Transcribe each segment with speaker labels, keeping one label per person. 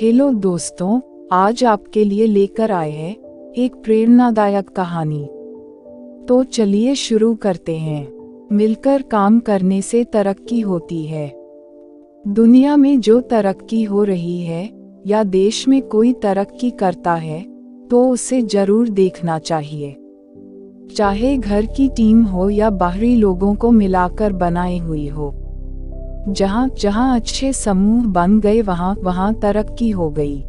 Speaker 1: Hello दोस्तों, आज आपके लिए लेकर आए हैं एक प्रेरणादायक कहानी। तो चलिए शुरू करते हैं। मिलकर काम करने से तरक्की होती है। दुनिया में जो तरक्की हो रही है या देश में कोई तरक्की करता है तो उसे जरूर देखना चाहिए। चाहे घर की टीम हो या बाहरी लोगों को मिलाकर बनाई हुई हो। जहाँ जहाँ अच्छे समूह बन गए वहाँ तरक्की हो गई।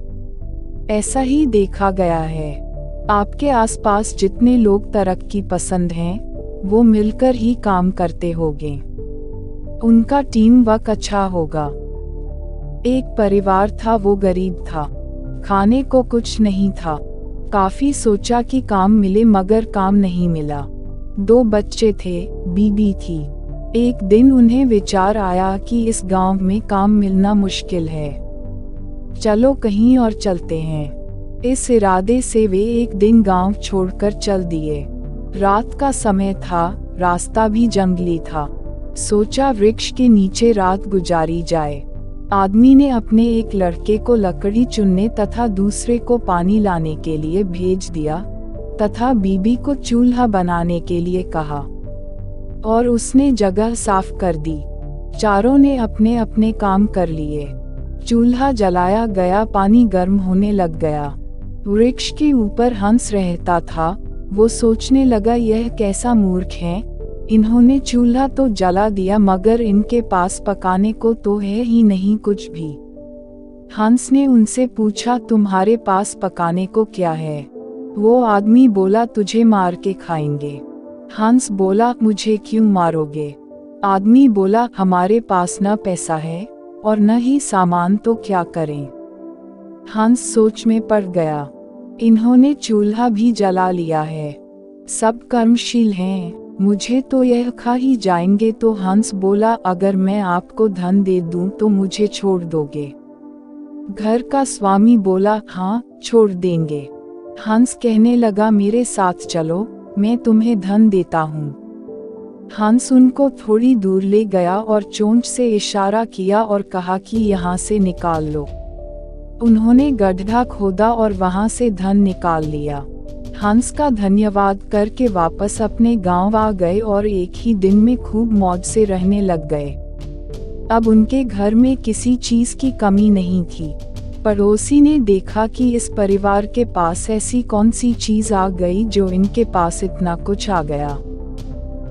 Speaker 1: ऐसा ही देखा गया है। आपके आसपास जितने लोग तरक्की पसंद हैं, वो मिलकर ही काम करते होंगे। उनका टीम वर्क अच्छा होगा। एक परिवार था, वो गरीब था, खाने को कुछ नहीं था। काफी सोचा कि काम मिले मगर काम नहीं मिला। 2 बच्चे थे, बीबी थी। एक दिन उन्हें विचार आया कि इस गांव में काम मिलना मुश्किल है, चलो कहीं और चलते हैं। इस इरादे से वे एक दिन गांव छोड़कर चल दिए। रात का समय था, रास्ता भी जंगली था। सोचा वृक्ष के नीचे रात गुजारी जाए। आदमी ने अपने एक लड़के को लकड़ी चुनने तथा दूसरे को पानी लाने के लिए भेज दिया तथा बीबी को चूल्हा बनाने के लिए कहा और उसने जगह साफ कर दी। चारों ने अपने अपने काम कर लिए। चूल्हा जलाया गया, पानी गर्म होने लग गया। वृक्ष के ऊपर हंस रहता था। वो सोचने लगा, यह कैसा मूर्ख है, इन्होंने चूल्हा तो जला दिया मगर इनके पास पकाने को तो है ही नहीं कुछ भी। हंस ने उनसे पूछा, तुम्हारे पास पकाने को क्या है? वो आदमी बोला, तुझे मार के खाएंगे। हंस बोला, मुझे क्यों मारोगे? आदमी बोला, हमारे पास न पैसा है और न ही सामान, तो क्या करें? हंस सोच में पड़ गया। इन्होंने चूल्हा भी जला लिया है, सब कर्मशील हैं, मुझे तो यह खा ही जाएंगे। तो हंस बोला, अगर मैं आपको धन दे दूं तो मुझे छोड़ दोगे? घर का स्वामी बोला, हाँ छोड़ देंगे। हंस कहने लगा, मेरे साथ चलो, मैं तुम्हें धन देता हूँ। हंस उनको थोड़ी दूर ले गया और चोंच से इशारा किया और कहा कि यहाँ से निकाल लो। उन्होंने गड्ढा खोदा और वहाँ से धन निकाल लिया। हंस का धन्यवाद करके वापस अपने गांव आ गए और एक ही दिन में खूब मौज से रहने लग गए। अब उनके घर में किसी चीज की कमी नहीं थी। पड़ोसी ने देखा कि इस परिवार के पास ऐसी कौन सी चीज आ गई जो इनके पास इतना कुछ आ गया।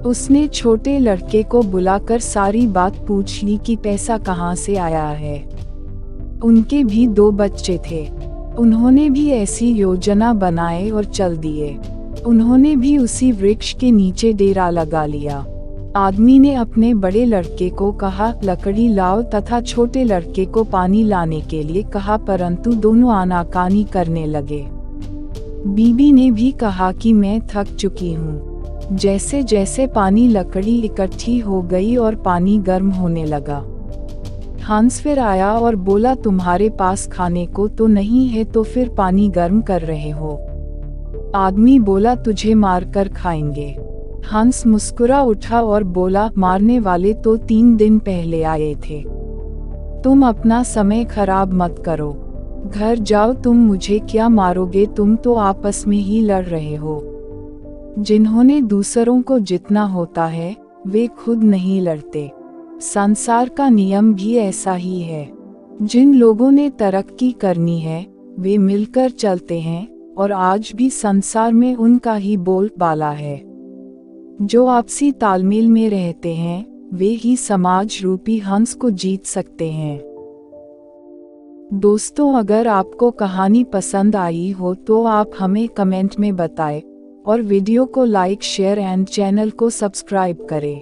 Speaker 1: उसने छोटे लड़के को बुलाकर सारी बात पूछ ली कि पैसा कहाँ से आया है। उनके भी 2 बच्चे थे। उन्होंने भी ऐसी योजना बनाए और चल दिए। उन्होंने भी उसी वृक्ष के नीचे डेरा लगा लिया। आदमी ने अपने बड़े लड़के को कहा, लकड़ी लाओ तथा छोटे लड़के को पानी लाने के लिए कहा, परंतु दोनों आनाकानी करने लगे। बीबी ने भी कहा कि मैं थक चुकी हूँ। जैसे जैसे पानी लकड़ी इकट्ठी हो गई और पानी गर्म होने लगा। हंस फिर आया और बोला, तुम्हारे पास खाने को तो नहीं है तो फिर पानी गर्म कर रहे हो? आदमी बोला, तुझे मार कर खाएंगे। हंस मुस्कुरा उठा और बोला, मारने वाले तो 3 दिन पहले आए थे। तुम अपना समय खराब मत करो, घर जाओ, तुम मुझे क्या मारोगे, तुम तो आपस में ही लड़ रहे हो। जिन्होंने दूसरों को जितना होता है वे खुद नहीं लड़ते। संसार का नियम भी ऐसा ही है। जिन लोगों ने तरक्की करनी है वे मिलकर चलते हैं और आज भी संसार में उनका ही बोलबाला है। जो आपसी तालमेल में रहते हैं वे ही समाज रूपी हंस को जीत सकते हैं। दोस्तों, अगर आपको कहानी पसंद आई हो तो आप हमें कमेंट में बताएं और वीडियो को लाइक, शेयर एंड चैनल को सब्सक्राइब करें।